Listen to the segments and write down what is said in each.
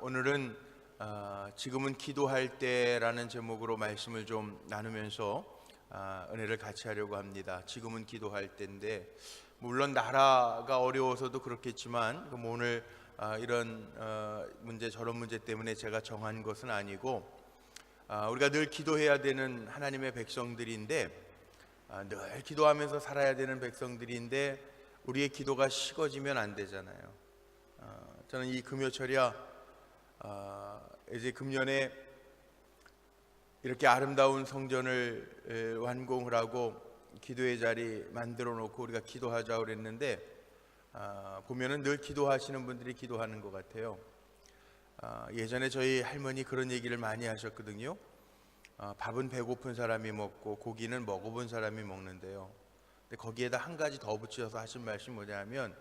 오늘은 지금은 기도할 때라는 제목으로 말씀을 좀 나누면서 은혜를 같이 하려고 합니다. 지금은 기도할 때인데, 물론 나라가 어려워서도 그렇겠지만 오늘 이런 문제 저런 문제 때문에 제가 정한 것은 아니고, 우리가 늘 기도해야 되는 하나님의 백성들인데, 늘 기도하면서 살아야 되는 백성들인데 우리의 기도가 식어지면 안 되잖아요. 저는 이 금요철이야 이제 금년에 이렇게 아름다운 성전을 완공을 하고 기도의 자리 만들어 놓고 우리가 기도하자고 그랬는데, 보면은 늘 기도하시는 분들이 기도하는 것 같아요. 예전에 저희 할머니 그런 얘기를 많이 하셨거든요. 밥은 배고픈 사람이 먹고 고기는 먹어본 사람이 먹는데요. 근데 거기에다 한 가지 더 붙여서 하신 말씀이 뭐냐면,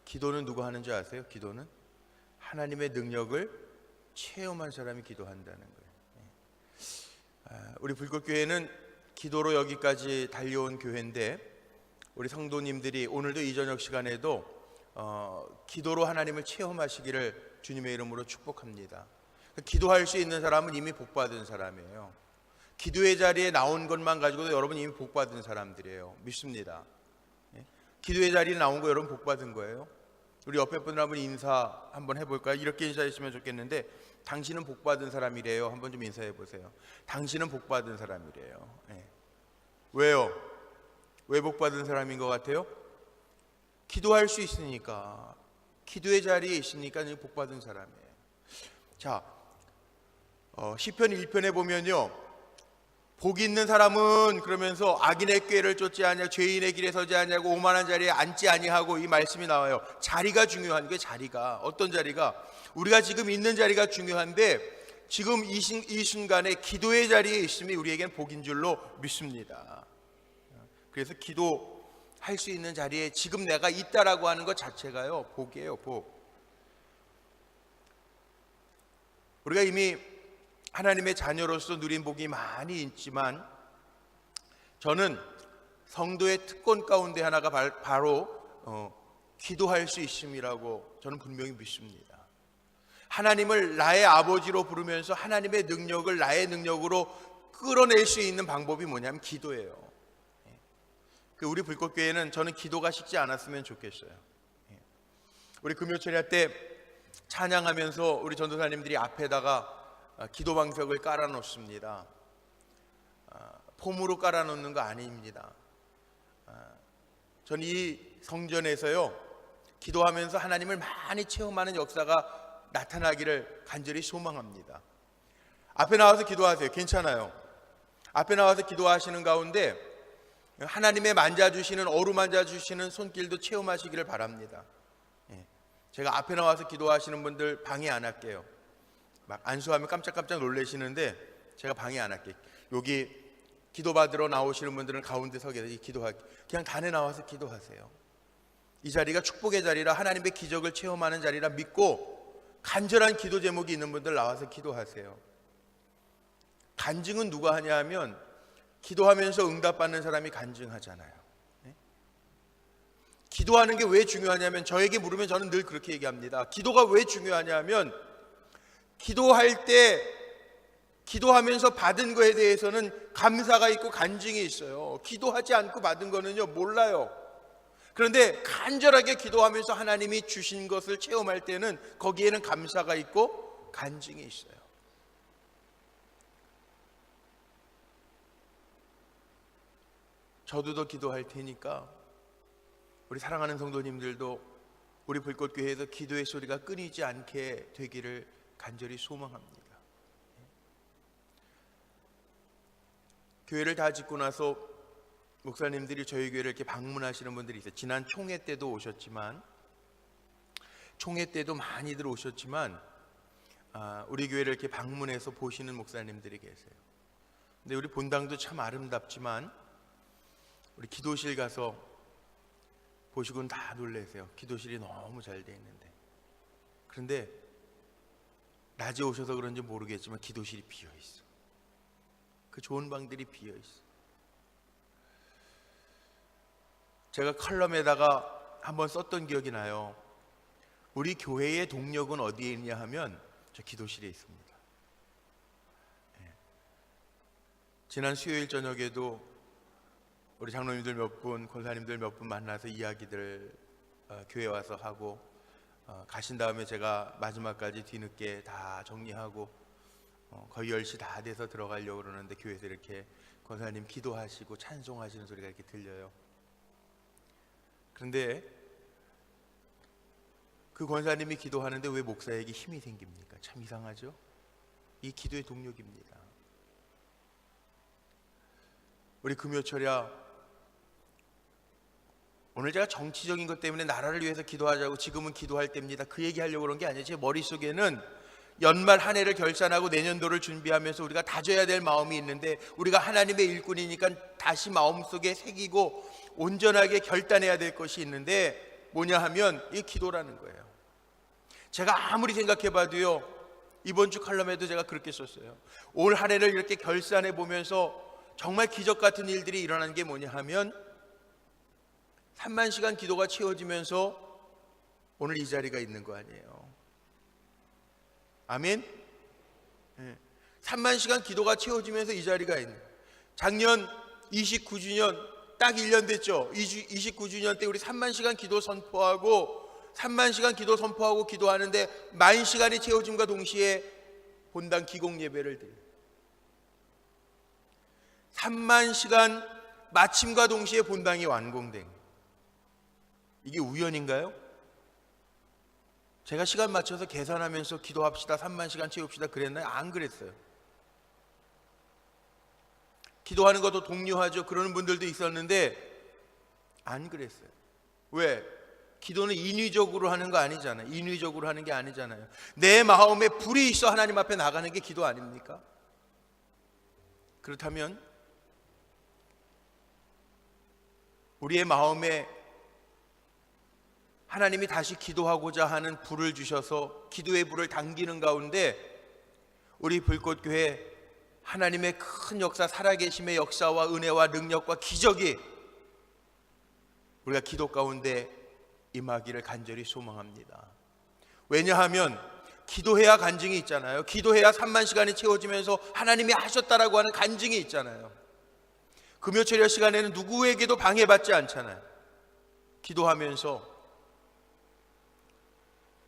기도는 누가 하는 줄 아세요? 기도는 하나님의 능력을 체험한 사람이 기도한다는 거예요. 우리 불꽃교회는 기도로 여기까지 달려온 교회인데, 우리 성도님들이 오늘도 이 저녁 시간에도 기도로 하나님을 체험하시기를 주님의 이름으로 축복합니다. 기도할 수 있는 사람은 이미 복받은 사람이에요. 기도의 자리에 나온 것만 가지고도 여러분 이미 복받은 사람들이에요. 믿습니다. 기도의 자리에 나온 거 여러분 복받은 거예요. 우리 옆에 분들 한번 인사 한번 해볼까요? 이렇게 인사했으면 좋겠는데, 당신은 복받은 사람이래요. 한번 좀 인사해 보세요. 당신은 복받은 사람이래요. 왜요? 왜 복받은 사람인 것 같아요? 기도할 수 있으니까, 기도의 자리에 있으니까 복받은 사람이에요. 자, 시편 1편에 보면요, 복 있는 사람은 그러면서 악인의 꾀를 쫓지 아니하고 죄인의 길에 서지 아니하고 오만한 자리에 앉지 아니하고, 이 말씀이 나와요. 자리가 중요한 게, 자리가 어떤 자리가, 우리가 지금 있는 자리가 중요한데, 지금 이 순간에 기도의 자리에 있음이 우리에게는 복인 줄로 믿습니다. 그래서 기도할 수 있는 자리에 지금 내가 있다라고 하는 것 자체가요 복이에요, 복. 우리가 이미 하나님의 자녀로서 누린 복이 많이 있지만, 저는 성도의 특권 가운데 하나가 바로 기도할 수 있음이라고 저는 분명히 믿습니다. 하나님을 나의 아버지로 부르면서 하나님의 능력을 나의 능력으로 끌어낼 수 있는 방법이 뭐냐면 기도예요. 우리 불꽃교회는 저는 기도가 식지 않았으면 좋겠어요. 우리 금요철야 때 찬양하면서 우리 전도사님들이 앞에다가 기도 방석을 깔아 놓습니다. 폼으로 깔아 놓는 거 아닙니다. 저는 이 성전에서요, 기도하면서 하나님을 많이 체험하는 역사가 나타나기를 간절히 소망합니다. 앞에 나와서 기도하세요. 괜찮아요. 앞에 나와서 기도하시는 가운데 하나님의 만져주시는, 어루만져주시는 손길도 체험하시기를 바랍니다. 제가 앞에 나와서 기도하시는 분들 방해 안 할게요. 막 안수하면 깜짝깜짝 놀라시는데 제가 방해 안 할게요. 여기 기도받으러 나오시는 분들은 가운데 서게 기도할게요. 그냥 단에 나와서 기도하세요. 이 자리가 축복의 자리라, 하나님의 기적을 체험하는 자리라 믿고, 간절한 기도 제목이 있는 분들 나와서 기도하세요. 간증은 누가 하냐 하면, 기도하면서 응답받는 사람이 간증하잖아요. 기도하는 게 왜 중요하냐면, 저에게 물으면 저는 늘 그렇게 얘기합니다. 기도가 왜 중요하냐면, 기도할 때, 기도하면서 받은 거에 대해서는 감사가 있고 간증이 있어요. 기도하지 않고 받은 거는요 몰라요. 그런데 간절하게 기도하면서 하나님이 주신 것을 체험할 때는 거기에는 감사가 있고 간증이 있어요. 저도 더 기도할 테니까 우리 사랑하는 성도님들도 우리 불꽃교회에서 기도의 소리가 끊이지 않게 되기를 간절히 소망합니다. 교회를 다 짓고 나서 목사님들이 저희 교회를 이렇게 방문하시는 분들이 있어요. 지난 총회 때도 오셨지만, 총회 때도 많이들 오셨지만, 우리 교회를 이렇게 방문해서 보시는 목사님들이 계세요. 근데 우리 본당도 참 아름답지만, 우리 기도실 가서 보시고는 다 놀라세요. 기도실이 너무 잘 돼 있는데. 그런데 낮에 오셔서 그런지 모르겠지만 기도실이 비어 있어. 그 좋은 방들이 비어 있어. 제가 컬럼에다가 한번 썼던 기억이 나요. 우리 교회의 동력은 어디에 있냐 하면 저 기도실에 있습니다. 지난 수요일 저녁에도 우리 장로님들 몇 분, 권사님들 몇 분 만나서 이야기들 교회 와서 하고 가신 다음에 제가 마지막까지 뒤늦게 다 정리하고 거의 10시 다 돼서 들어가려고 그러는데 교회에서 이렇게 권사님 기도하시고 찬송하시는 소리가 이렇게 들려요. 그런데 그 권사님이 기도하는데 왜 목사에게 힘이 생깁니까? 참 이상하죠? 이 기도의 동력입니다. 우리 금요철야, 오늘 제가 정치적인 것 때문에 나라를 위해서 기도하자고 지금은 기도할 때입니다, 그 얘기하려고 그런 게 아니에요. 제 머릿속에는 연말 한 해를 결산하고 내년도를 준비하면서 우리가 다져야 될 마음이 있는데, 우리가 하나님의 일꾼이니까 다시 마음속에 새기고 온전하게 결단해야 될 것이 있는데 뭐냐 하면 이 기도라는 거예요. 제가 아무리 생각해봐도요, 이번 주 칼럼에도 제가 그렇게 썼어요. 올 한 해를 이렇게 결산해 보면서 정말 기적 같은 일들이 일어나는 게 뭐냐 하면 3만 시간 기도가 채워지면서 오늘 이 자리가 있는 거 아니에요. 아멘. 3만 시간 기도가 채워지면서 이 자리가 있는, 작년 29주년 딱 1년 됐죠. 29주년 때 우리 3만 시간 기도 선포하고 3만 시간 기도 선포하고 기도하는데 만 시간이 채워짐과 동시에 본당 기공 예배를 드려요. 3만 시간 마침과 동시에 본당이 완공된, 이게 우연인가요? 제가 시간 맞춰서 계산하면서 기도합시다, 3만 시간 채웁시다 그랬나요? 안 그랬어요. 기도하는 것도 독려하죠, 그러는 분들도 있었는데 안 그랬어요. 왜? 기도는 인위적으로 하는 거 아니잖아요. 인위적으로 하는 게 아니잖아요. 내 마음에 불이 있어 하나님 앞에 나가는 게 기도 아닙니까? 그렇다면 우리의 마음에 하나님이 다시 기도하고자 하는 불을 주셔서 기도의 불을 당기는 가운데 우리 불꽃교회 하나님의 큰 역사, 살아계심의 역사와 은혜와 능력과 기적이 우리가 기도 가운데 임하기를 간절히 소망합니다. 왜냐하면 기도해야 간증이 있잖아요. 기도해야 3만 시간이 채워지면서 하나님이 하셨다라고 하는 간증이 있잖아요. 금요철야 시간에는 누구에게도 방해받지 않잖아요. 기도하면서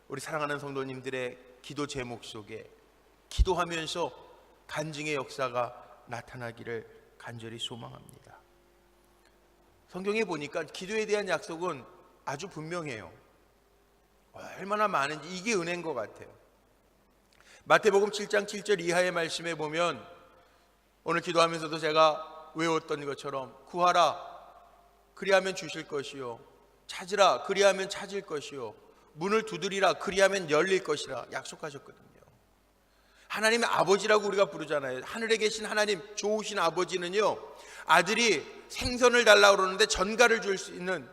우리 사랑하는 성도님들의 기도 제목 속에 기도하면서 간증의 역사가 나타나기를 간절히 소망합니다. 성경에 보니까 기도에 대한 약속은 아주 분명해요. 얼마나 많은지, 이게 은혜인 것 같아요. 마태복음 7장 7절 이하의 말씀에 보면 오늘 기도하면서도 제가 외웠던 것처럼 구하라 그리하면 주실 것이요, 찾으라 그리하면 찾을 것이요, 문을 두드리라 그리하면 열릴 것이라 약속하셨거든요. 하나님의 아버지라고 우리가 부르잖아요. 하늘에 계신 하나님, 좋으신 아버지는요, 아들이 생선을 달라고 그러는데 전갈을 줄 수 있는,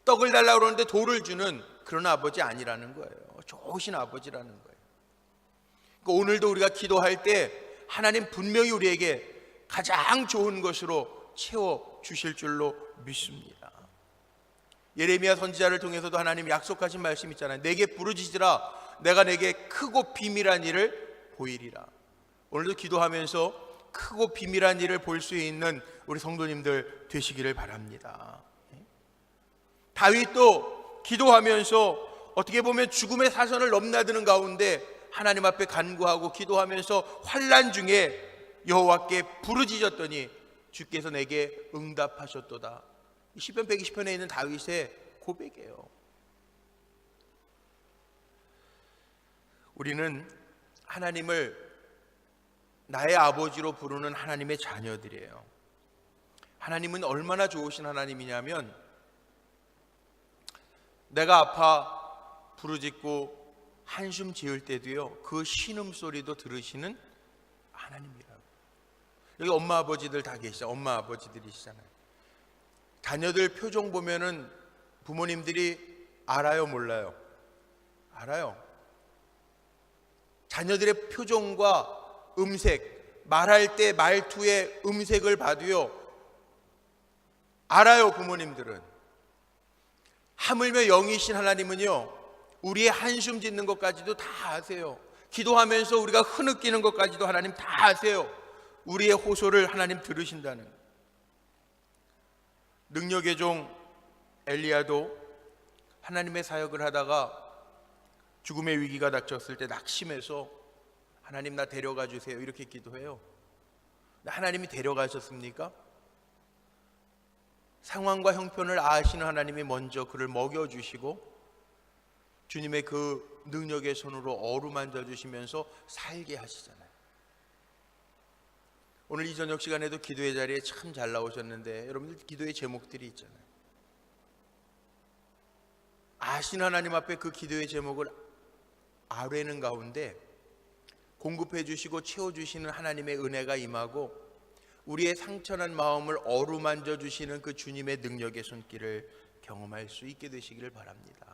떡을 달라고 그러는데 돌을 주는 그런 아버지 아니라는 거예요. 좋으신 아버지라는 거예요. 그러니까 오늘도 우리가 기도할 때 하나님 분명히 우리에게 가장 좋은 것으로 채워 주실 줄로 믿습니다. 예레미야 선지자를 통해서도 하나님 약속하신 말씀 있잖아요. 내게 부르짖으라 내가 내게 크고 비밀한 일을 보이리라. 오늘도 기도하면서 크고 비밀한 일을 볼 수 있는 우리 성도님들 되시기를 바랍니다. 다윗도 기도하면서 어떻게 보면 죽음의 사선을 넘나드는 가운데 하나님 앞에 간구하고 기도하면서 환난 중에 여호와께 부르짖었더니 주께서 내게 응답하셨도다. 시편 120편에 있는 다윗의 고백이에요. 우리는 하나님을 나의 아버지로 부르는 하나님의 자녀들이에요. 하나님은 얼마나 좋으신 하나님이냐면 내가 아파 부르짖고 한숨 지을 때도요, 그 신음소리도 들으시는 하나님이라고. 여기 엄마 아버지들 다 계시죠. 엄마 아버지들이시잖아요. 자녀들 표정 보면은 부모님들이 알아요, 몰라요? 알아요. 자녀들의 표정과 음색, 말할 때 말투의 음색을 봐도요, 알아요. 부모님들은. 하물며 영이신 하나님은요, 우리의 한숨 짓는 것까지도 다 아세요. 기도하면서 우리가 흐느끼는 것까지도 하나님 다 아세요. 우리의 호소를 하나님 들으신다는. 능력의 종 엘리야도 하나님의 사역을 하다가 죽음의 위기가 닥쳤을 때 낙심해서 하나님 나 데려가 주세요 이렇게 기도해요. 하나님이 데려가셨습니까? 상황과 형편을 아시는 하나님이 먼저 그를 먹여주시고 주님의 그 능력의 손으로 어루만져 주시면서 살게 하시잖아요. 오늘 이 저녁 시간에도 기도의 자리에 참 잘 나오셨는데 여러분들 기도의 제목들이 있잖아요. 아신 하나님 앞에 그 기도의 제목을 아뢰는 가운데 공급해 주시고 채워주시는 하나님의 은혜가 임하고 우리의 상처난 마음을 어루만져 주시는 그 주님의 능력의 손길을 경험할 수 있게 되시기를 바랍니다.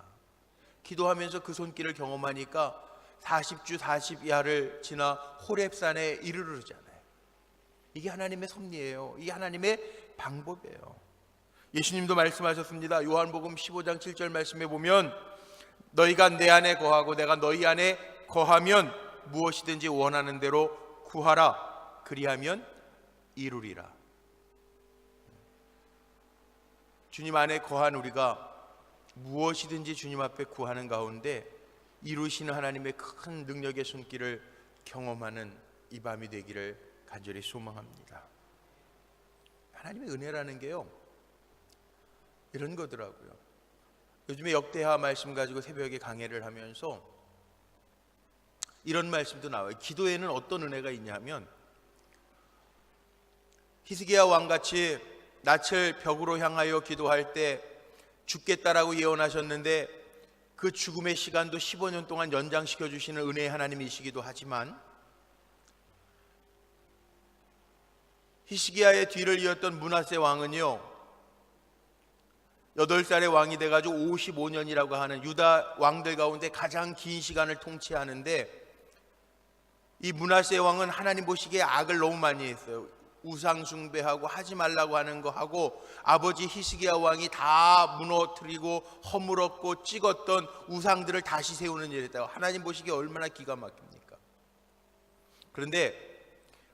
기도하면서 그 손길을 경험하니까 40주 40야를 지나 호렙산에 이르르잖아요. 이게 하나님의 섭리예요. 이게 하나님의 방법이에요. 예수님도 말씀하셨습니다. 요한복음 15장 7절 말씀에 보면 너희가 내 안에 거하고 내가 너희 안에 거하면 무엇이든지 원하는 대로 구하라. 그리하면 이루리라. 주님 안에 거한 우리가 무엇이든지 주님 앞에 구하는 가운데 이루시는 하나님의 큰 능력의 손길을 경험하는 이 밤이 되기를 간절히 소망합니다. 하나님의 은혜라는 게요 이런 거더라고요. 요즘에 역대하 말씀 가지고 새벽에 강해를 하면서 이런 말씀도 나와요. 기도에는 어떤 은혜가 있냐면 히스기야 왕같이 낯을 벽으로 향하여 기도할 때 죽겠다라고 예언하셨는데 그 죽음의 시간도 15년 동안 연장시켜 주시는 은혜의 하나님이시기도 하지만 히스기야의 뒤를 이었던 므낫세 왕은요 8살의 왕이 돼가지고 55년이라고 하는 유다 왕들 가운데 가장 긴 시간을 통치하는데 이 므낫세 왕은 하나님 보시기에 악을 너무 많이 했어요. 우상 숭배하고 하지 말라고 하는 거 하고 아버지 히스기야 왕이 다 무너뜨리고 허물었고 찍었던 우상들을 다시 세우는 일을 했다고. 하나님 보시기에 얼마나 기가 막힙니까? 그런데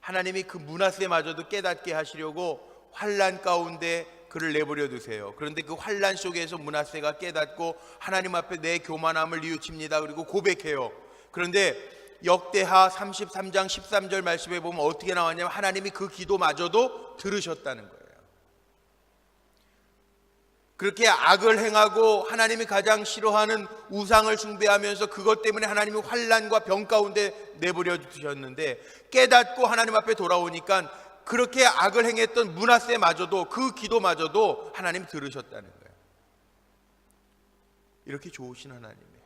하나님이 그 므낫세마저도 깨닫게 하시려고 환난 가운데 그를 내버려 두세요. 그런데 그 환난 속에서 므낫세가 깨닫고 하나님 앞에 내 교만함을 뉘우칩니다. 그리고 고백해요. 그런데 역대하 33장 13절 말씀에 보면 어떻게 나왔냐면 하나님이 그 기도마저도 들으셨다는 거예요. 그렇게 악을 행하고 하나님이 가장 싫어하는 우상을 숭배하면서 그것 때문에 하나님이 환난과 병 가운데 내버려 두셨는데 깨닫고 하나님 앞에 돌아오니까 그렇게 악을 행했던 므낫세마저도 그 기도마저도 하나님이 들으셨다는 거예요. 이렇게 좋으신 하나님이에요.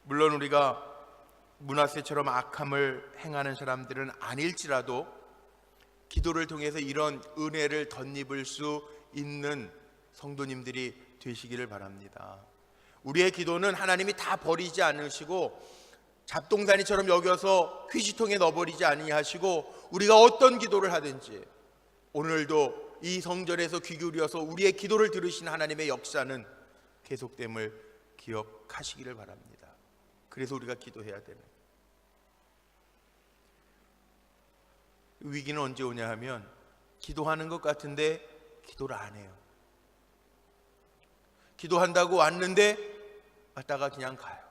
물론 우리가 므낫세처럼 악함을 행하는 사람들은 아닐지라도 기도를 통해서 이런 은혜를 덧입을 수 있는 성도님들이 되시기를 바랍니다. 우리의 기도는 하나님이 다 버리지 않으시고 잡동사니처럼 여겨서 휴지통에 넣어버리지 아니하시고 우리가 어떤 기도를 하든지 오늘도 이 성전에서 귀 기울여서 우리의 기도를 들으신 하나님의 역사는 계속됨을 기억하시기를 바랍니다. 그래서 우리가 기도해야 되는 위기는 언제 오냐 하면 기도하는 것 같은데 기도를 안 해요. 기도한다고 왔는데 왔다가 그냥 가요.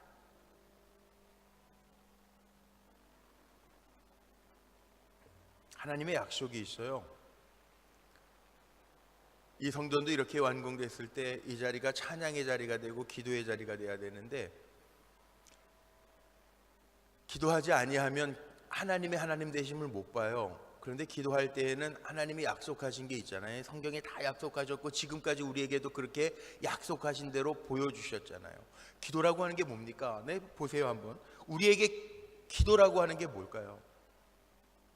하나님의 약속이 있어요. 이 성전도 이렇게 완공됐을 때 이 자리가 찬양의 자리가 되고 기도의 자리가 돼야 되는데 기도하지 아니하면 하나님의 하나님 되심을 못 봐요. 그런데 기도할 때에는 하나님이 약속하신 게 있잖아요. 성경에 다 약속하셨고 지금까지 우리에게도 그렇게 약속하신 대로 보여주셨잖아요. 기도라고 하는 게 뭡니까? 네, 보세요 한번. 우리에게 기도라고 하는 게 뭘까요?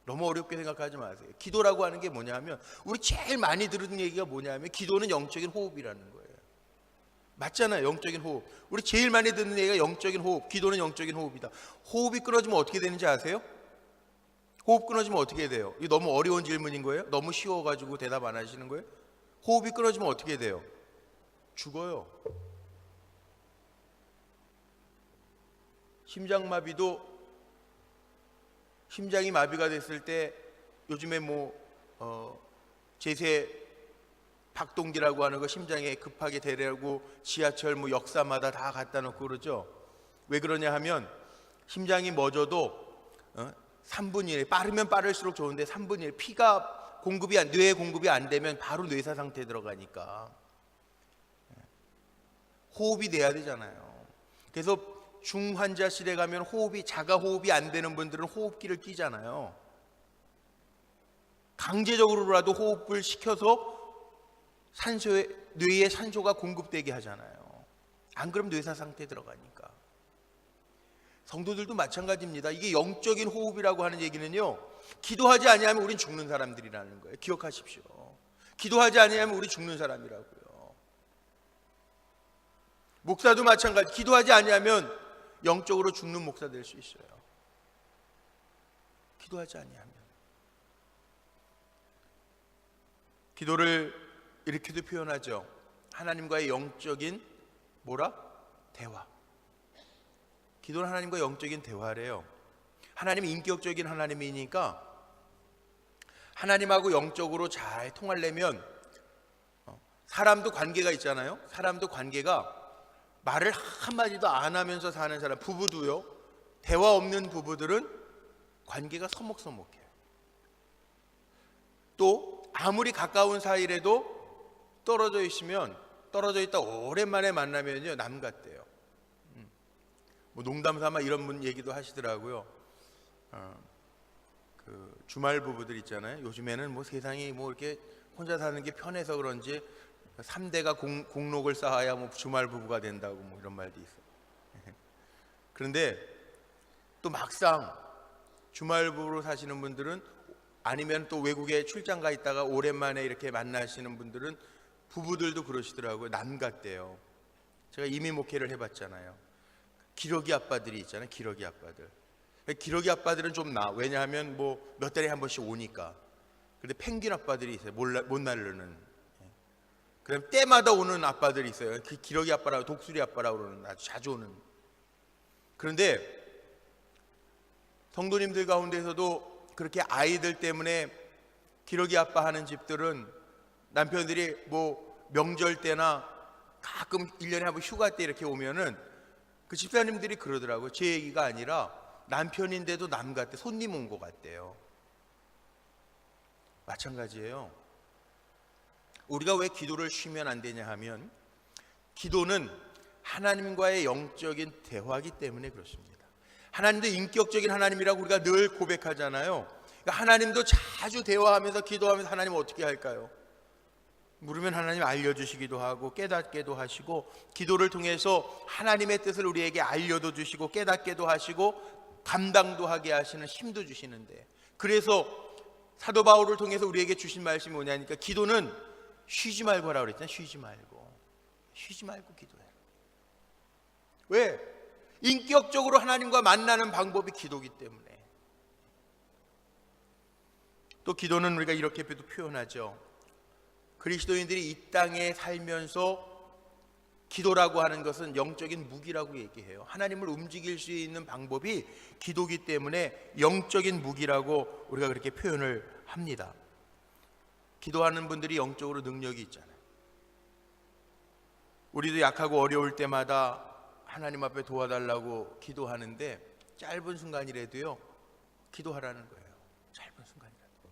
너무 어렵게 생각하지 마세요. 기도라고 하는 게 뭐냐면 우리 제일 많이 들은 얘기가 뭐냐면 기도는 영적인 호흡이라는 거예요. 맞잖아요. 영적인 호흡. 우리 제일 많이 듣는 얘기가 영적인 호흡. 기도는 영적인 호흡이다. 호흡이 끊어지면 어떻게 되는지 아세요? 호흡 끊어지면 어떻게 돼요? 이거 너무 어려운 질문인 거예요? 너무 쉬워가지고 대답 안 하시는 거예요? 호흡이 끊어지면 어떻게 돼요? 죽어요. 심장마비도 심장이 마비가 됐을 때 요즘에 제세 박동기라고 하는 거 심장에 급하게 대라고 지하철 역사마다 다 갖다 놓고 그러죠. 왜 그러냐 하면 심장이 멎어도 3분의 1, 빠르면 빠를수록 좋은데 3분의 1 피가 뇌에 공급이 안 되면 바로 뇌사 상태에 들어가니까 호흡이 돼야 되잖아요. 그래서 중환자실에 가면 자가 호흡이 안 되는 분들은 호흡기를 끼잖아요. 강제적으로라도 호흡을 시켜서 뇌에 산소가 공급되게 하잖아요. 안 그러면 뇌사 상태에 들어가니까. 성도들도 마찬가지입니다. 이게 영적인 호흡이라고 하는 얘기는요, 기도하지 아니하면 우린 죽는 사람들이라는 거예요. 기억하십시오. 기도하지 아니하면 우리 죽는 사람이라고요. 목사도 마찬가지. 기도하지 아니하면 영적으로 죽는 목사 될 수 있어요. 기도하지 아니하면. 기도를 이렇게도 표현하죠. 하나님과의 영적인 대화. 기도는 하나님과 영적인 대화래요. 하나님이 인격적인 하나님이니까 하나님하고 영적으로 잘 통하려면 사람도 관계가 있잖아요. 사람도 관계가 말을 한마디도 안 하면서 사는 사람, 부부도요. 대화 없는 부부들은 관계가 서먹서먹해요. 또 아무리 가까운 사이라도 떨어져 있다 오랜만에 만나면요 남 같대요. 농담 삼아 이런 얘기도 하시더라고요. 그 주말 부부들 있잖아요. 요즘에는 세상이 이렇게 혼자 사는 게 편해서 그런지 3대가 공록을 쌓아야 주말 부부가 된다고 이런 말도 있어요. 그런데 또 막상 주말 부부로 사시는 분들은, 아니면 또 외국에 출장 가 있다가 오랜만에 이렇게 만나시는 분들은 부부들도 그러시더라고요. 남 같대요. 제가 이민 목회를 해봤잖아요. 기러기 아빠들이 있잖아요. 기러기 아빠들. 기러기 아빠들은 좀 왜냐하면 몇 달에 한 번씩 오니까. 근데 펭귄 아빠들이 있어요. 못 날르는. 그다음 때마다 오는 아빠들이 있어요. 그 기러기 아빠라고, 독수리 아빠라고 그러는, 아주 자주 오는. 그런데 성도님들 가운데서도 그렇게 아이들 때문에 기러기 아빠 하는 집들은 남편들이 명절 때나 가끔 1년에 한 번 휴가 때 이렇게 오면은 그 집사님들이 그러더라고요. 제 얘기가 아니라 남편인데도 남 같대. 손님 온 것 같대요. 마찬가지예요. 우리가 왜 기도를 쉬면 안 되냐 하면, 기도는 하나님과의 영적인 대화이기 때문에 그렇습니다. 하나님도 인격적인 하나님이라고 우리가 늘 고백하잖아요. 그러니까 하나님도 자주 대화하면서 기도하면서 하나님 어떻게 할까요? 물으면 하나님 알려주시기도 하고 깨닫게도 하시고, 기도를 통해서 하나님의 뜻을 우리에게 알려도 주시고 깨닫게도 하시고 감당도 하게 하시는 힘도 주시는데, 그래서 사도 바울을 통해서 우리에게 주신 말씀이 뭐냐니까, 기도는 쉬지 말고 하라고 그랬잖아요. 쉬지 말고 기도해. 왜? 인격적으로 하나님과 만나는 방법이 기도이기 때문에. 또 기도는 우리가 이렇게 표현하죠. 그리스도인들이 이 땅에 살면서 기도라고 하는 것은 영적인 무기라고 얘기해요. 하나님을 움직일 수 있는 방법이 기도이기 때문에 영적인 무기라고 우리가 그렇게 표현을 합니다. 기도하는 분들이 영적으로 능력이 있잖아요. 우리도 약하고 어려울 때마다 하나님 앞에 도와달라고 기도하는데, 짧은 순간이라도요 기도하라는 거예요. 짧은 순간이라도.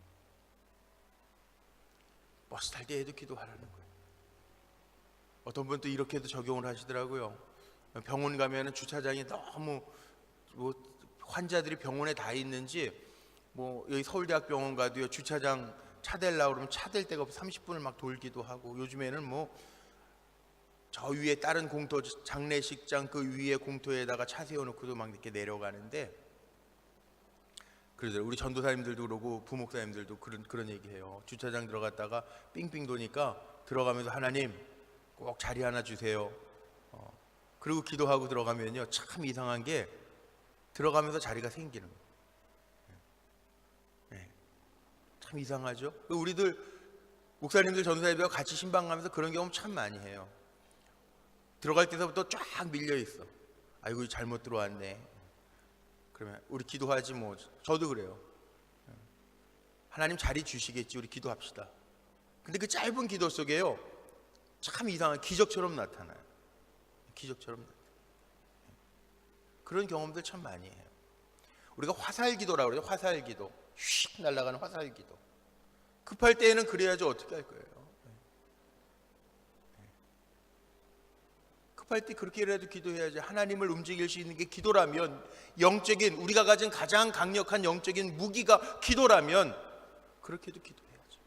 버스 탈 때에도 기도하라는 거예요. 어떤 분은 또 이렇게도 적용을 하시더라고요. 병원 가면은 주차장이 너무 환자들이 병원에 다 있는지, 여기 서울대학병원 가도요 주차장 차 대려고 그러면 차 댈 데가 없어 30분을 막 돌기도 하고, 요즘에는 저 위에 다른 공터, 장례식장 그 위에 공터에다가 차 세워놓고도 막 이렇게 내려가는데, 그러더라고요. 우리 전도사님들도 그러고 부목사님들도 그런 얘기해요. 주차장 들어갔다가 삥삥 도니까 들어가면서 하나님 꼭 자리 하나 주세요. 그리고 기도하고 들어가면요 참 이상한 게, 들어가면서 자리가 생기는 거예요. 참 이상하죠. 우리들 목사님들 전도사님들과 같이 신방 가면서 그런 경험 참 많이 해요. 들어갈 때서부터 쫙 밀려 있어. 아이고 잘못 들어왔네. 그러면 우리 기도하지 뭐. 저도 그래요. 하나님 자리 주시겠지, 우리 기도합시다. 근데 그 짧은 기도 속에요, 참 이상한 기적처럼 나타나요. 기적처럼 나타나요. 그런 경험들 참 많이 해요. 우리가 화살 기도라고 그러죠. 화살 기도. 휙 날아가는 화살 기도. 급할 때에는 그래야지 어떻게 할 거예요. 급할 때 그렇게라도 기도해야지. 하나님을 움직일 수 있는 게 기도라면, 영적인, 우리가 가진 가장 강력한 영적인 무기가 기도라면 그렇게도 기도해야죠.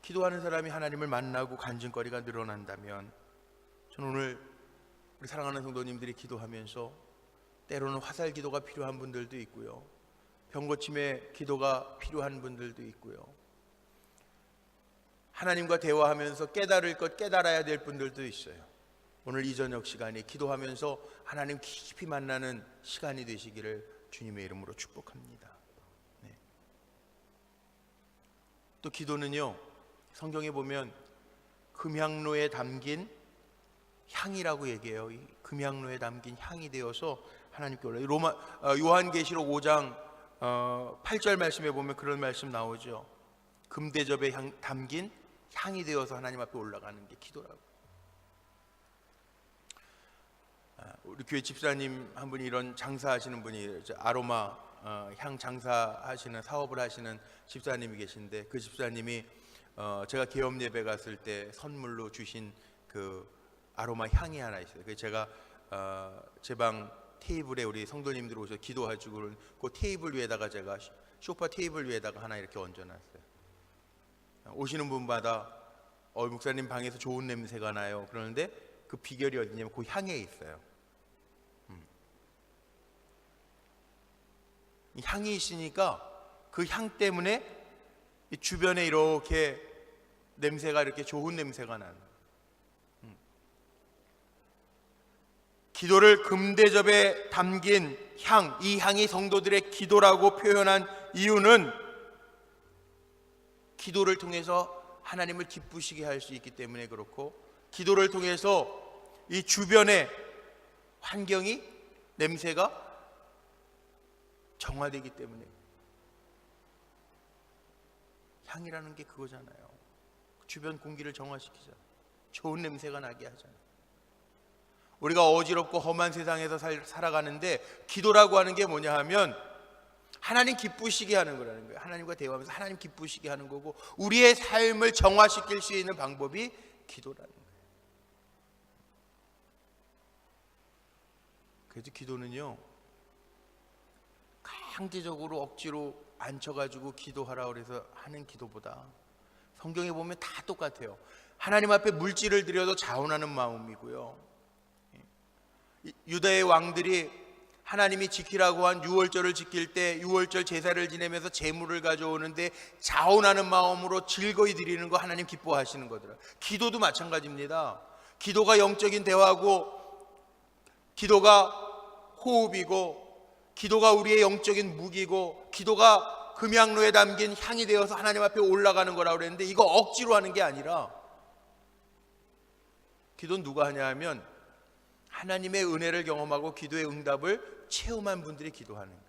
기도하는 사람이 하나님을 만나고 간증거리가 늘어난다면, 저는 오늘 우리 사랑하는 성도님들이 기도하면서 때로는 화살 기도가 필요한 분들도 있고요, 병고침의 기도가 필요한 분들도 있고요, 하나님과 대화하면서 깨달을 것 깨달아야 될 분들도 있어요. 오늘 이 저녁 시간에 기도하면서 하나님 깊이 만나는 시간이 되시기를 주님의 이름으로 축복합니다. 네. 또 기도는요, 성경에 보면 금향로에 담긴 향이라고 얘기해요. 이 금향로에 담긴 향이 되어서 하나님께 올라요. 요한계시록 5장 8절 말씀에 보면 그런 말씀 나오죠. 금대접에 담긴 향이 되어서 하나님 앞에 올라가는 게 기도라고. 우리 교회 집사님 한 분이, 이런 장사하시는 분이, 아로마 향 장사하시는, 사업을 하시는 집사님이 계신데, 그 집사님이 제가 개업 예배 갔을 때 선물로 주신 그 아로마 향이 하나 있어요. 그래서 제가 제 방 테이블에 우리 성도님들 오셔서 기도하시고 그 테이블 위에다가, 제가 소파 테이블 위에다가 하나 이렇게 얹어놨어요. 오시는 분마다 목사님 방에서 좋은 냄새가 나요. 그러는데 그 비결이 어디냐면 그 향에 있어요. 이 향이 있으니까 그 향 때문에 이 주변에 이렇게 냄새가, 이렇게 좋은 냄새가 나는. 기도를 금대접에 담긴 향, 이 향이 성도들의 기도라고 표현한 이유는 기도를 통해서 하나님을 기쁘시게 할 수 있기 때문에 그렇고, 기도를 통해서 이 주변의 환경이, 냄새가 정화되기 때문에. 향이라는 게 그거잖아요. 주변 공기를 정화시키잖아요. 좋은 냄새가 나게 하잖아요. 우리가 어지럽고 험한 세상에서 살아가는데 기도라고 하는 게 뭐냐 하면 하나님 기쁘시게 하는 거라는 거예요. 하나님과 대화하면서 하나님 기쁘시게 하는 거고, 우리의 삶을 정화시킬 수 있는 방법이 기도라는 거예요. 그래서 기도는요, 강제적으로 억지로 앉혀가지고 기도하라 그래서 하는 기도보다, 성경에 보면 다 똑같아요. 하나님 앞에 물질을 드려도 자원하는 마음이고요, 유다의 왕들이 하나님이 지키라고 한 유월절을 지킬 때 유월절 제사를 지내면서 제물을 가져오는데 자원하는 마음으로 즐거이 드리는 거 하나님 기뻐하시는 거더라. 기도도 마찬가지입니다. 기도가 영적인 대화고, 기도가 호흡이고, 기도가 우리의 영적인 무기고, 기도가 금향로에 담긴 향이 되어서 하나님 앞에 올라가는 거라고 그랬는데, 이거 억지로 하는 게 아니라, 기도는 누가 하냐 하면 하나님의 은혜를 경험하고 기도의 응답을 체험한 분들이 기도하는 거예요.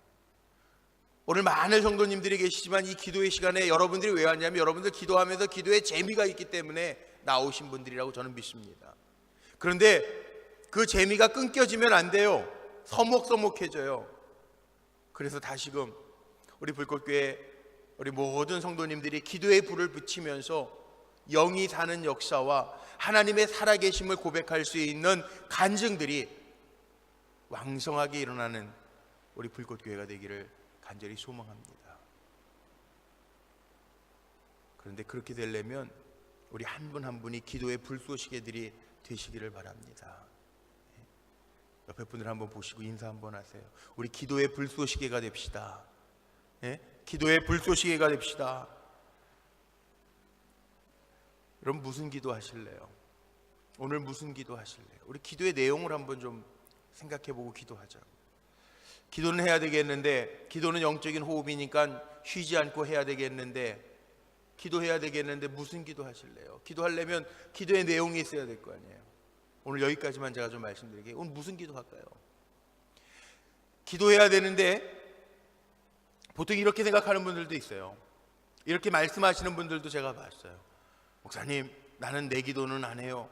오늘 많은 성도님들이 계시지만 이 기도의 시간에 여러분들이 왜 왔냐면, 여러분들 기도하면서 기도에 재미가 있기 때문에 나오신 분들이라고 저는 믿습니다. 그런데 그 재미가 끊겨지면 안 돼요. 서먹서먹해져요. 그래서 다시금 우리 불꽃교회 우리 모든 성도님들이 기도의 불을 붙이면서 영이 사는 역사와 하나님의 살아계심을 고백할 수 있는 간증들이 왕성하게 일어나는 우리 불꽃교회가 되기를 간절히 소망합니다. 그런데 그렇게 되려면 우리 한 분 한 분이 기도의 불쏘시개들이 되시기를 바랍니다. 옆에 분들 한번 보시고 인사 한번 하세요. 우리 기도의 불쏘시개가 됩시다. 기도의 불쏘시개가 됩시다. 여러분, 무슨 기도 하실래요? 오늘 무슨 기도 하실래요? 우리 기도의 내용을 한번 좀 생각해보고 기도하자고. 기도는 해야 되겠는데, 기도는 영적인 호흡이니까 쉬지 않고 해야 되겠는데, 기도해야 되겠는데 무슨 기도 하실래요? 기도하려면 기도의 내용이 있어야 될 거 아니에요. 오늘 여기까지만 제가 좀 말씀드릴게요. 오늘 무슨 기도할까요? 기도해야 되는데 보통 이렇게 생각하는 분들도 있어요. 이렇게 말씀하시는 분들도 제가 봤어요. 목사님, 나는 내 기도는 안 해요.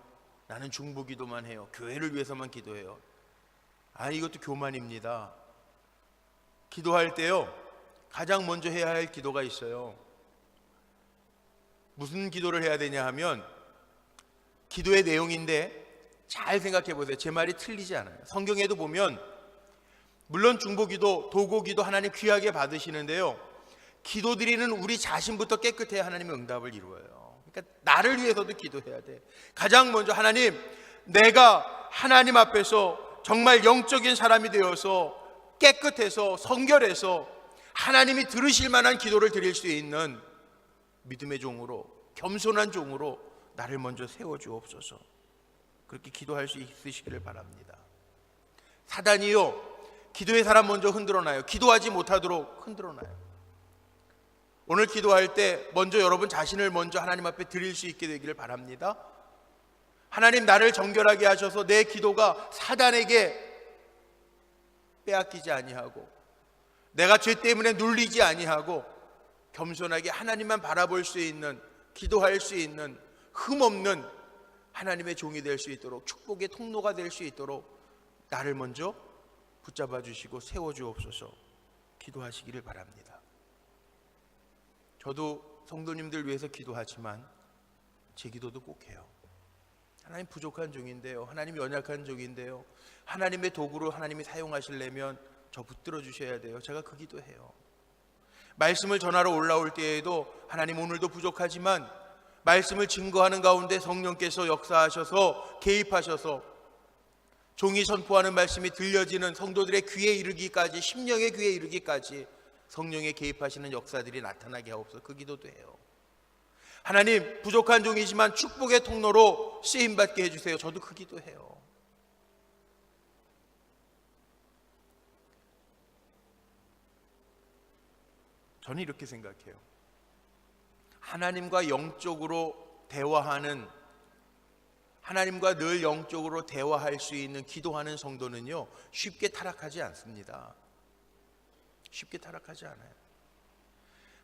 나는 중보 기도만 해요. 교회를 위해서만 기도해요. 이것도 교만입니다. 기도할 때요, 가장 먼저 해야 할 기도가 있어요. 무슨 기도를 해야 되냐 하면, 기도의 내용인데 잘 생각해 보세요. 제 말이 틀리지 않아요. 성경에도 보면 물론 중보기도, 도고기도 하나님 귀하게 받으시는데요, 기도드리는 우리 자신부터 깨끗해야 하나님의 응답을 이루어요. 그러니까 나를 위해서도 기도해야 돼. 가장 먼저 하나님, 내가 하나님 앞에서 정말 영적인 사람이 되어서 깨끗해서 성결해서 하나님이 들으실 만한 기도를 드릴 수 있는 믿음의 종으로, 겸손한 종으로 나를 먼저 세워주옵소서. 그렇게 기도할 수 있으시기를 바랍니다. 사단이요, 기도의 사람 먼저 흔들어놔요. 기도하지 못하도록 흔들어놔요. 오늘 기도할 때 먼저 여러분 자신을 먼저 하나님 앞에 드릴 수 있게 되기를 바랍니다. 하나님, 나를 정결하게 하셔서 내 기도가 사단에게 빼앗기지 아니하고 내가 죄 때문에 눌리지 아니하고 겸손하게 하나님만 바라볼 수 있는, 기도할 수 있는 흠없는 하나님의 종이 될 수 있도록, 축복의 통로가 될 수 있도록 나를 먼저 붙잡아 주시고 세워주옵소서. 기도하시기를 바랍니다. 저도 성도님들 위해서 기도하지만 제 기도도 꼭 해요. 하나님, 부족한 종인데요, 하나님 연약한 종인데요, 하나님의 도구로 하나님이 사용하시려면 저 붙들어 주셔야 돼요. 제가 그 기도해요. 말씀을 전하러 올라올 때에도 하나님, 오늘도 부족하지만 말씀을 증거하는 가운데 성령께서 역사하셔서 개입하셔서 종이 선포하는 말씀이 들려지는 성도들의 귀에 이르기까지, 심령의 귀에 이르기까지 성령의 개입하시는 역사들이 나타나게 하옵소서. 그 기도도 해요. 하나님, 부족한 종이지만 축복의 통로로 쓰임받게 해주세요. 저도 그 기도해요. 저는 이렇게 생각해요. 하나님과 영적으로 대화하는, 하나님과 늘 영적으로 대화할 수 있는 기도하는 성도는요, 쉽게 타락하지 않습니다. 쉽게 타락하지 않아요.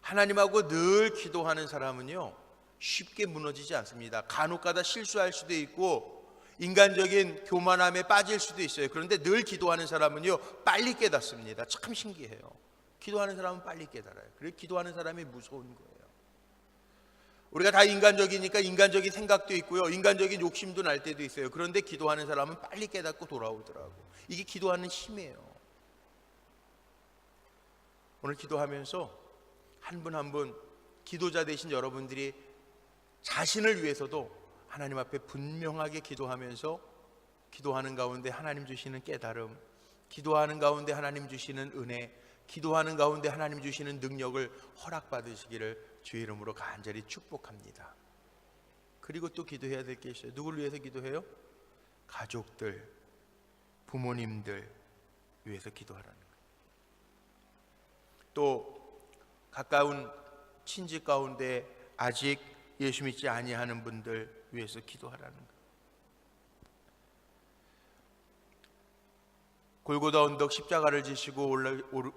하나님하고 늘 기도하는 사람은요, 쉽게 무너지지 않습니다. 간혹가다 실수할 수도 있고 인간적인 교만함에 빠질 수도 있어요. 그런데 늘 기도하는 사람은요, 빨리 깨닫습니다. 참 신기해요. 기도하는 사람은 빨리 깨달아요. 그래서 기도하는 사람이 무서운 거예요. 우리가 다 인간적이니까 인간적인 생각도 있고요, 인간적인 욕심도 날 때도 있어요. 그런데 기도하는 사람은 빨리 깨닫고 돌아오더라고. 이게 기도하는 힘이에요. 오늘 기도하면서 한 분 한 분, 기도자 되신 여러분들이 자신을 위해서도 하나님 앞에 분명하게 기도하면서, 기도하는 가운데 하나님 주시는 깨달음, 기도하는 가운데 하나님 주시는 은혜, 기도하는 가운데 하나님 주시는 능력을 허락받으시기를 주의 이름으로 간절히 축복합니다. 그리고 또 기도해야 될 게 있어요. 누구를 위해서 기도해요? 가족들, 부모님들 위해서 기도하라는 거예요. 또 가까운 친지 가운데 아직 예수 믿지 아니하는 분들 위해서 기도하라는 거예요. 골고다 언덕 십자가를 지시고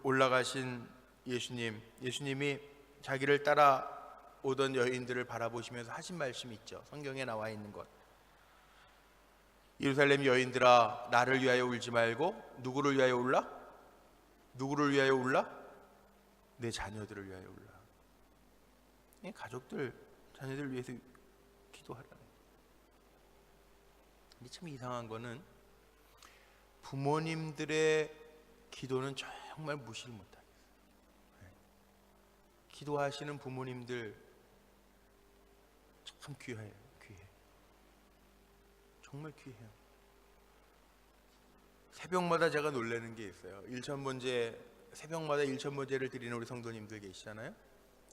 올라가신 예수님이 자기를 따라오던 여인들을 바라보시면서 하신 말씀이 있죠. 성경에 나와 있는 것. 예루살렘 여인들아, 나를 위하여 울지 말고 누구를 위하여 울라? 누구를 위하여 울라? 내 자녀들을 위하여 울라. 가족들, 자녀들을 위해서 기도하라. 근데 참 이상한 거는 부모님들의 기도는 정말 무시를 못합니다. 기도하시는 부모님들 참 귀해요. 귀해. 정말 귀해요. 새벽마다 제가 놀라는 게 있어요. 새벽마다 일천번제를 드리는 우리 성도님들 계시잖아요.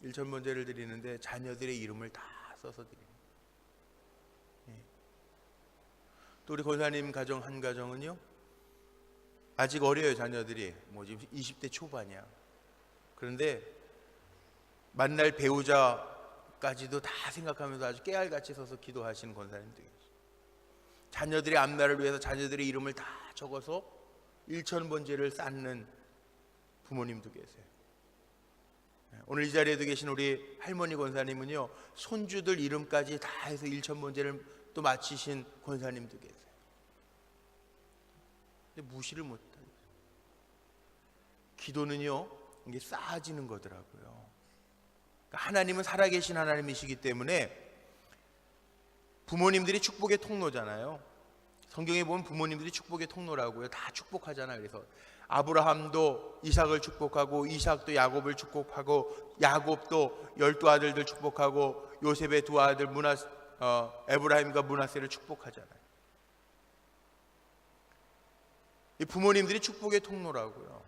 일천번제를 드리는데 자녀들의 이름을 다 써서 드립니다. 또 우리 권사님 가정 한 가정은요, 아직 어려요. 자녀들이 지금 20대 초반이야. 그런데 만날 배우자까지도 다 생각하면서 아주 깨알같이 서서 기도하시는 권사님도 계세요. 자녀들의 앞날을 위해서 자녀들의 이름을 다 적어서 일천번제를 쌓는 부모님도 계세요. 오늘 이 자리에도 계신 우리 할머니 권사님은요, 손주들 이름까지 다 해서 일천번제를 또 마치신 권사님도 계세요. 근데 무시를 못하죠. 기도는요, 이게 쌓아지는 거더라고요. 그러니까 하나님은 살아계신 하나님이시기 때문에 부모님들이 축복의 통로잖아요. 성경에 보면 부모님들이 축복의 통로라고요. 다 축복하잖아요. 그래서 아브라함도 이삭을 축복하고, 이삭도 야곱을 축복하고, 야곱도 12아들들 축복하고, 요셉의 두 아들 에브라임과 므낫세를 축복하잖아요. 이 부모님들이 축복의 통로라고요.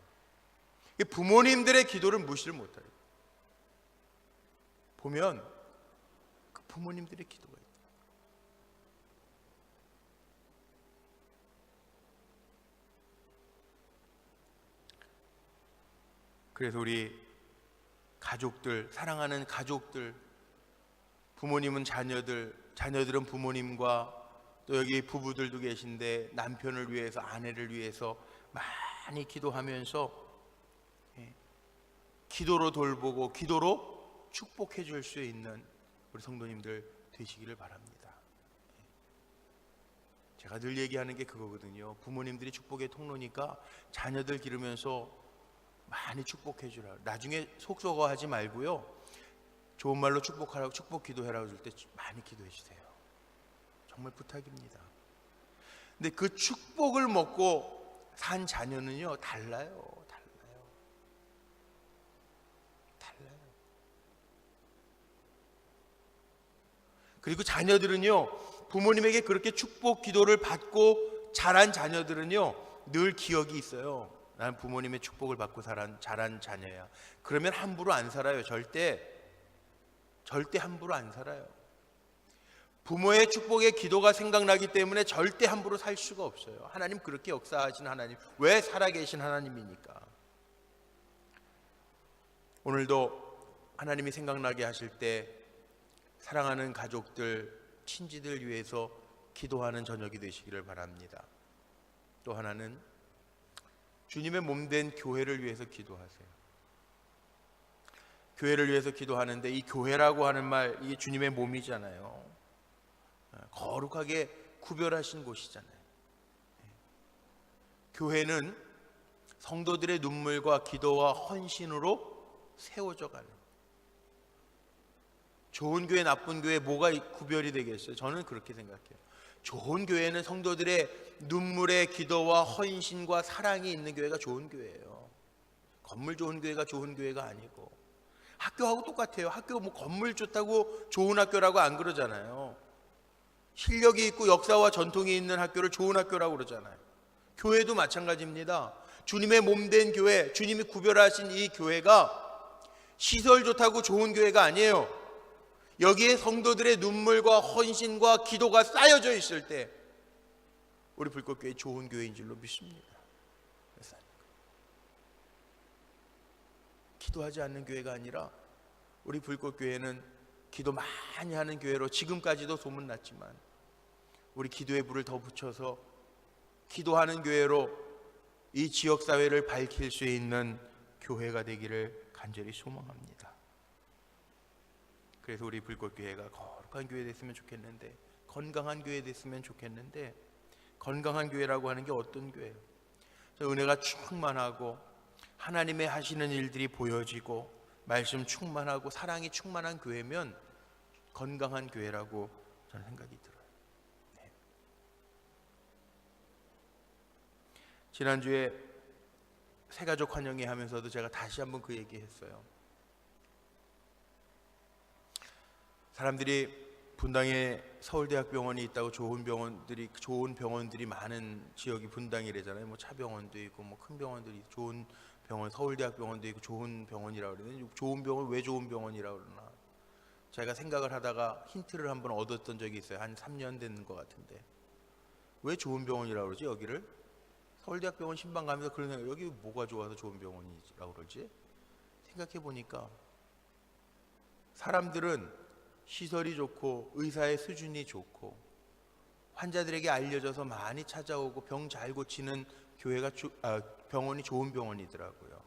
이 부모님들의 기도를 무시를 못해요. 보면 그 부모님들의 기도가 있어요. 그래서 우리 가족들, 사랑하는 가족들, 부모님은 자녀들, 자녀들은 부모님과, 또 여기 부부들도 계신데 남편을 위해서, 아내를 위해서 많이 기도하면서 기도로 돌보고 기도로 축복해 줄 수 있는 우리 성도님들 되시기를 바랍니다. 제가 늘 얘기하는 게 그거거든요. 부모님들이 축복의 통로니까 자녀들 기르면서 많이 축복해 주라. 나중에 속 썩어하지 말고요, 좋은 말로 축복하라고, 축복 기도해라고 줄 때 많이 기도해 주세요. 정말 부탁입니다. 근데 그 축복을 먹고 산 자녀는요, 달라요. 그리고 자녀들은요, 부모님에게 그렇게 축복 기도를 받고 자란 자녀들은요, 늘 기억이 있어요. 나는 부모님의 축복을 받고 자란 자녀야. 그러면 함부로 안 살아요. 절대 함부로 안 살아요. 부모의 축복의 기도가 생각나기 때문에 절대 함부로 살 수가 없어요. 하나님 그렇게 역사하신 하나님, 왜 살아계신 하나님이니까. 오늘도 하나님이 생각나게 하실 때 사랑하는 가족들, 친지들 위해서 기도하는 저녁이 되시기를 바랍니다. 또 하나는 주님의 몸된 교회를 위해서 기도하세요. 교회를 위해서 기도하는데, 이 교회라고 하는 말, 이게 주님의 몸이잖아요. 거룩하게 구별하신 곳이잖아요. 교회는 성도들의 눈물과 기도와 헌신으로 세워져 가는, 좋은 교회, 나쁜 교회 뭐가 구별이 되겠어요? 저는 그렇게 생각해요. 좋은 교회는 성도들의 눈물의 기도와 헌신과 사랑이 있는 교회가 좋은 교회예요. 건물 좋은 교회가 좋은 교회가 아니고, 학교하고 똑같아요. 학교 뭐 건물 좋다고 좋은 학교라고 안 그러잖아요. 실력이 있고 역사와 전통이 있는 학교를 좋은 학교라고 그러잖아요. 교회도 마찬가지입니다. 주님의 몸된 교회, 주님이 구별하신 이 교회가 시설 좋다고 좋은 교회가 아니에요. 여기에 성도들의 눈물과 헌신과 기도가 쌓여져 있을 때 우리 불꽃교회 좋은 교회인 줄로 믿습니다. 기도하지 않는 교회가 아니라 우리 불꽃교회는 기도 많이 하는 교회로 지금까지도 소문났지만, 우리 기도의 불을 더 붙여서 기도하는 교회로 이 지역사회를 밝힐 수 있는 교회가 되기를 간절히 소망합니다. 그래서 우리 불꽃교회가 거룩한 교회 됐으면 좋겠는데, 건강한 교회 됐으면 좋겠는데, 건강한 교회라고 하는 게 어떤 교회예요? 은혜가 충만하고 하나님의 하시는 일들이 보여지고 말씀 충만하고 사랑이 충만한 교회면 건강한 교회라고 저는 생각이 들어요. 네. 지난주에 새가족 환영회 하면서도 제가 다시 한번 그 얘기했어요. 사람들이 분당에 서울대학병원이 있다고 좋은 병원들이 많은 지역이 분당이래잖아요. 뭐 차병원도 있고 뭐 큰 병원들이, 좋은 병원, 서울대학병원도 있고 좋은 병원이라고 그러는데, 좋은 병원 왜 좋은 병원이라고 그러나 제가 생각을 하다가 힌트를 한번 얻었던 적이 있어요. 한 3년 된 것 같은데, 왜 좋은 병원이라고 그러지 여기를? 서울대학병원 신방 가면서 그런 생각, 여기 뭐가 좋아서 좋은 병원이라고 그러지? 생각해 보니까 사람들은 시설이 좋고 의사의 수준이 좋고 환자들에게 알려져서 많이 찾아오고 병 잘 고치는 병원이 좋은 병원이더라고요.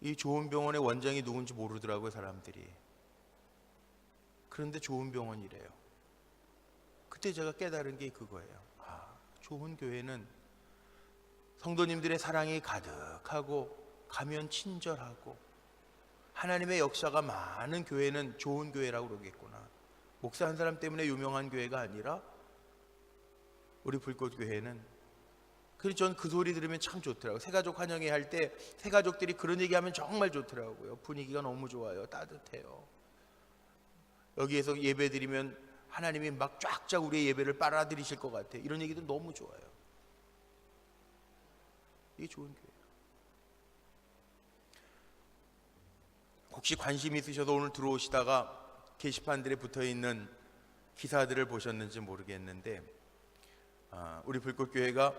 이 좋은 병원의 원장이 누군지 모르더라고요, 사람들이. 그런데 좋은 병원이래요. 그때 제가 깨달은 게 그거예요. 좋은 교회는 성도님들의 사랑이 가득하고 가면 친절하고 하나님의 역사가 많은 교회는 좋은 교회라고 그러겠구나. 목사 한 사람 때문에 유명한 교회가 아니라 우리 불꽃교회는, 그래서 전 그 소리 들으면 참 좋더라고요. 새가족 환영회 할 때 새가족들이 그런 얘기하면 정말 좋더라고요. 분위기가 너무 좋아요. 따뜻해요. 여기에서 예배 드리면 하나님이 막 쫙쫙 우리의 예배를 빨아들이실 것 같아요. 이런 얘기도 너무 좋아요. 이게 좋은 교회예요. 혹시 관심 있으셔서 오늘 들어오시다가 게시판들에 붙어있는 기사들을 보셨는지 모르겠는데, 우리 불꽃교회가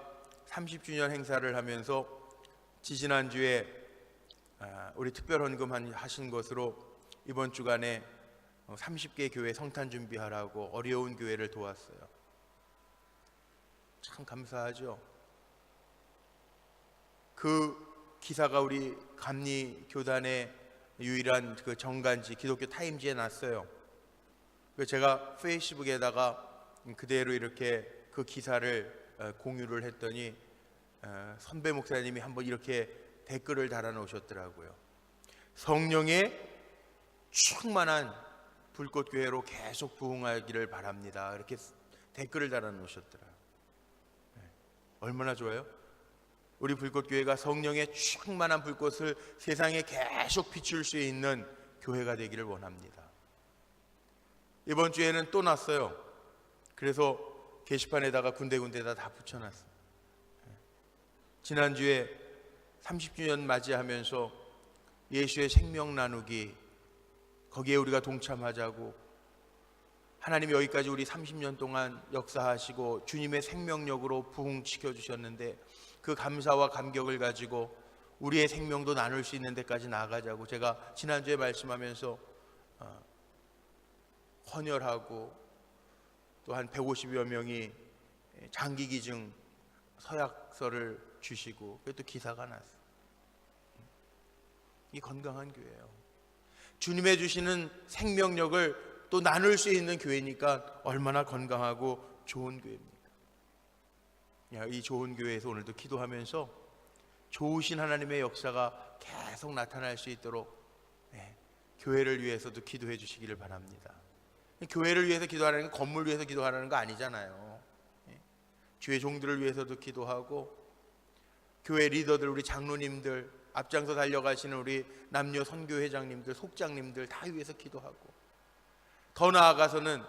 30주년 행사를 하면서 지지난주에 우리 특별헌금 하신 것으로 이번 주간에 30개 교회 성탄 준비하라고 어려운 교회를 도왔어요. 참 감사하죠. 그 기사가 우리 감리 교단의 유일한 그 정간지 기독교 타임지에 났어요. 그래서 제가 페이스북에다가 그대로 이렇게 그 기사를 공유를 했더니 선배 목사님이 한번 이렇게 댓글을 달아놓으셨더라고요. 성령의 충만한 불꽃교회로 계속 부흥하기를 바랍니다. 이렇게 댓글을 달아놓으셨더라고요. 얼마나 좋아요? 우리 불꽃교회가 성령의 충만한 불꽃을 세상에 계속 비출 수 있는 교회가 되기를 원합니다. 이번 주에는 또 났어요. 그래서 게시판에다가 군데군데다 다 붙여놨어요. 지난주에 30주년 맞이하면서 예수의 생명 나누기, 거기에 우리가 동참하자고, 하나님이 여기까지 우리 30년 동안 역사하시고 주님의 생명력으로 부흥시켜 주셨는데 그 감사와 감격을 가지고 우리의 생명도 나눌 수 있는 데까지 나아가자고 제가 지난주에 말씀하면서 헌혈하고 또 한 150여 명이 장기기증 서약서를 주시고 그게 또 기사가 났어요. 이 건강한 교회예요. 주님의 주시는 생명력을 또 나눌 수 있는 교회니까 얼마나 건강하고 좋은 교회입니까? 이 좋은 교회에서 오늘도 기도하면서 좋으신 하나님의 역사가 계속 나타날 수 있도록 교회를 위해서도 기도해 주시기를 바랍니다. 교회를 위해서 기도하는 건 건물 위해서 기도하는 거 아니잖아요. 주의 종들을 위해서도 기도하고 교회 리더들, 우리 장로님들, 앞장서 달려가시는 우리 남녀 선교회장님들, 속장님들 다 위해서 기도하고, 더 나아가서는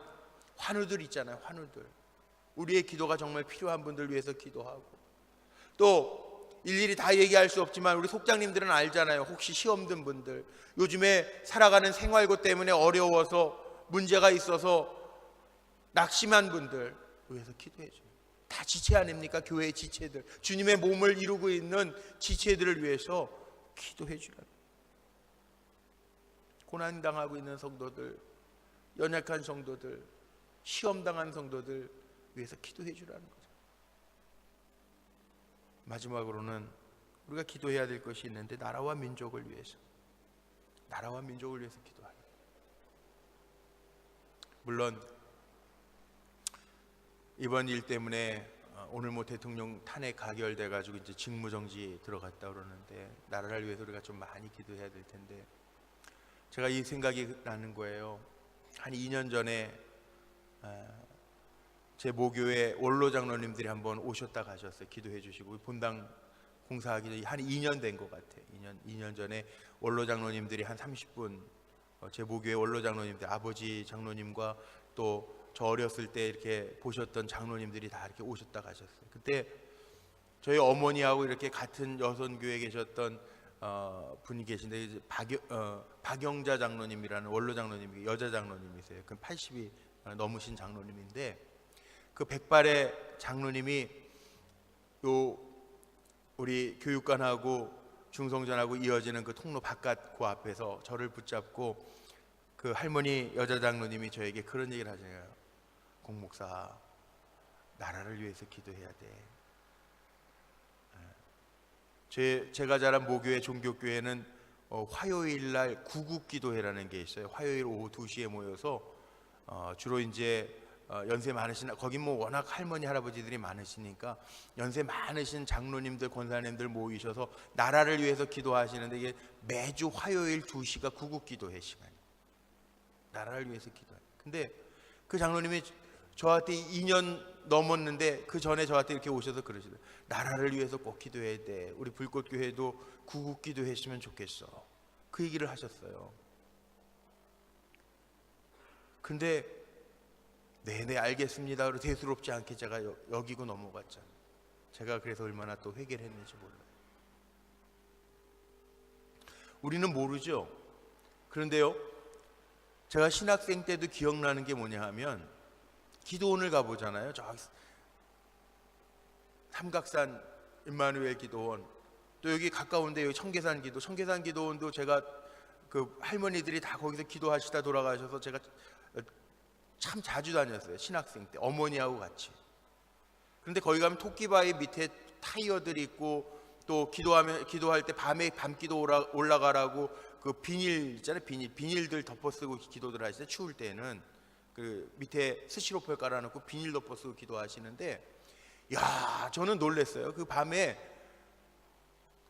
환우들 있잖아요. 환우들, 우리의 기도가 정말 필요한 분들 위해서 기도하고, 또 일일이 다 얘기할 수 없지만 우리 속장님들은 알잖아요. 혹시 시험 든 분들, 요즘에 살아가는 생활고 때문에 어려워서 문제가 있어서 낙심한 분들 위해서 기도해 줘요. 다 지체 아닙니까? 교회의 지체들, 주님의 몸을 이루고 있는 지체들을 위해서 기도해 주라는, 고난당하고 있는 성도들, 연약한 성도들, 시험당한 성도들 위해서 기도해 주라는 거죠. 마지막으로는 우리가 기도해야 될 것이 있는데, 나라와 민족을 위해서, 나라와 민족을 위해서 기도하라. 물론 이번 일 때문에 오늘 대통령 탄핵 가결돼 가지고 이제 직무정지 들어갔다 그러는데, 나라를 위해서 우리가 좀 많이 기도해야 될 텐데, 제가 이 생각이 나는 거예요. 한 2년 전에 제 모교회 원로 장로님들이 한번 오셨다 가셨어요. 기도해 주시고, 본당 공사하기 한 2년 된 것 같아요. 2년 전에 원로 장로님들이 한 30분, 제 모교회 원로 장로님들, 아버지 장로님과 또 저 어렸을 때 이렇게 보셨던 장로님들이 다 이렇게 오셨다 가셨어요. 그때 저희 어머니하고 이렇게 같은 여선교회에 계셨던 분이 계신데, 박영자 장로님이라는 원로 장로님이, 여자 장로님이세요. 그 80이 넘으신 장로님인데, 그 백발의 장로님이 우리 교육관하고 중성전하고 이어지는 그 통로 바깥 그 앞에서 저를 붙잡고, 그 할머니 여자 장로님이 저에게 그런 얘기를 하잖아요. 공목사 나라를 위해서 기도해야 돼. 제가 자란 모교회 종교교회는 화요일날 구국기도회라는 게 있어요. 화요일 오후 2시에 모여서 주로 이제 연세 많으신, 거긴 뭐 워낙 할머니 할아버지들이 많으시니까 연세 많으신 장로님들 권사님들 모이셔서 나라를 위해서 기도하시는데, 이게 매주 화요일 2시가 구국기도회 시간이에요. 나라를 위해서 기도해요. 근데 그 장로님이 저한테 2년 넘었는데 그 전에 저한테 이렇게 오셔서 그러시더라고요. 나라를 위해서 꼭 기도해야 돼. 우리 불꽃교회도 구국기도 했으면 좋겠어. 그 얘기를 하셨어요. 근데 네네 알겠습니다. 그리고 대수롭지 않게 제가 여기고 넘어갔잖아요. 제가 그래서 얼마나 또 회개를 했는지 몰라요. 우리는 모르죠. 그런데요, 제가 신학생 때도 기억나는 게 뭐냐 하면, 기도원을 가보잖아요. 저 삼각산 임마누엘 기도원, 또 여기 가까운데 여기 청계산 기도원도 제가 그 할머니들이 다 거기서 기도하시다 돌아가셔서 제가 참 자주 다녔어요. 신학생 때 어머니하고 같이. 그런데 거기 가면 토끼바위 밑에 타이어들이 있고, 또 기도할 때 밤에 밤기도 올라가라고 그 비닐 있잖아요. 비닐들 덮어쓰고 기도들 하시죠. 추울 때는 그 밑에 스시로폴 깔아놓고 비닐 덮어쓰고 기도하시는데, 야, 저는 놀랐어요. 그 밤에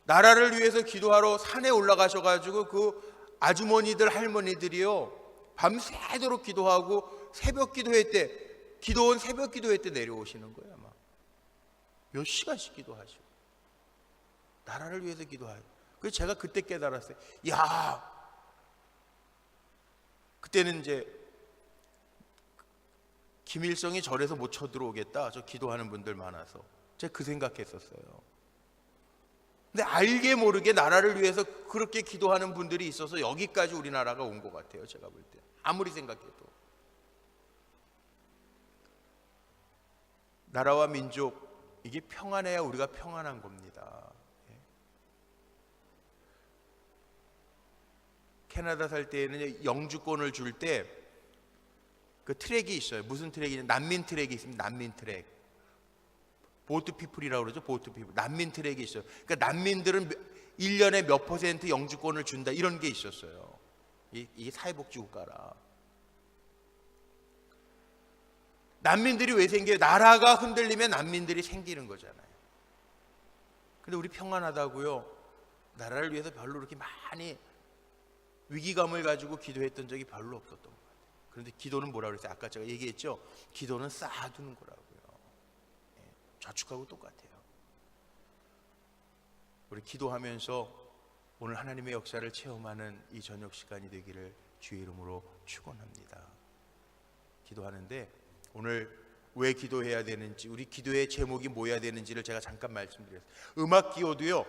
나라를 위해서 기도하러 산에 올라가셔가지고 그 아주머니들 할머니들이요 밤새도록 기도하고 새벽 기도회 때, 기도원 새벽 기도회 때 내려오시는 거예요. 아마 몇 시간씩 기도하시고 나라를 위해서 기도하요. 그래서 제가 그때 깨달았어요. 야, 그때는 이제 김일성이 절에서 못 쳐들어오겠다, 저 기도하는 분들 많아서. 제가 그 생각했었어요. 근데 알게 모르게 나라를 위해서 그렇게 기도하는 분들이 있어서 여기까지 우리나라가 온 것 같아요. 제가 볼 때 아무리 생각해도. 나라와 민족, 이게 평안해야 우리가 평안한 겁니다. 캐나다 살 때에는 영주권을 줄 때 그 트랙이 있어요. 무슨 트랙이냐? 난민 트랙이 있습니다. 난민 트랙. 보트 피플이라고 그러죠. 보트 피플. 난민 트랙이 있어요. 그러니까 난민들은 1년에 몇 % 영주권을 준다, 이런 게 있었어요. 이게 사회복지국가라. 난민들이 왜 생겨요? 나라가 흔들리면 난민들이 생기는 거잖아요. 근데 우리 평안하다고요, 나라를 위해서 별로 그렇게 많이 위기감을 가지고 기도했던 적이 별로 없었던 것 같아요. 그런데 기도는 뭐라고 그랬어요? 아까 제가 얘기했죠. 기도는 쌓아두는 거라고요. 저축하고 똑같아요. 우리 기도하면서 오늘 하나님의 역사를 체험하는 이 저녁 시간이 되기를 주의 이름으로 축원합니다. 기도하는데 오늘 왜 기도해야 되는지, 우리 기도의 제목이 뭐여야 되는지를 제가 잠깐 말씀드렸어요. 음악 기호도요,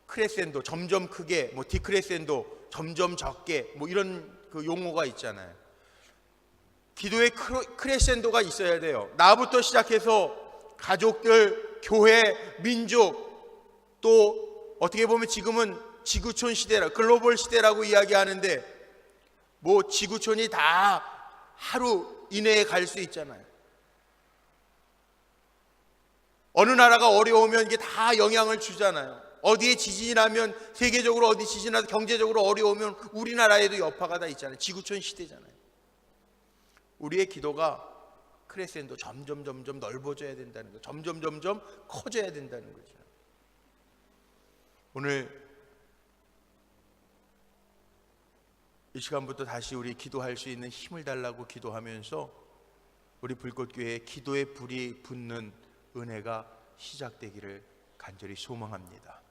크레센도 점점 크게, 뭐 디크레센도 점점 적게, 뭐 이런 그 용어가 있잖아요. 기도의 크레센도가 있어야 돼요. 나부터 시작해서 가족들, 교회, 민족, 또 어떻게 보면 지금은 지구촌 시대라, 글로벌 시대라고 이야기하는데, 뭐 지구촌이 다 하루 이내에 갈 수 있잖아요. 어느 나라가 어려우면 이게 다 영향을 주잖아요. 어디에 지진이 나면, 세계적으로 어디 지진이 나서 경제적으로 어려우면 우리나라에도 여파가 다 있잖아요. 지구촌 시대잖아요. 우리의 기도가 크레센도 점점 넓어져야 된다는 거죠. 점점 커져야 된다는 거죠. 오늘 이 시간부터 다시 우리 기도할 수 있는 힘을 달라고 기도하면서 우리 불꽃교회에 기도의 불이 붙는 은혜가 시작되기를 간절히 소망합니다.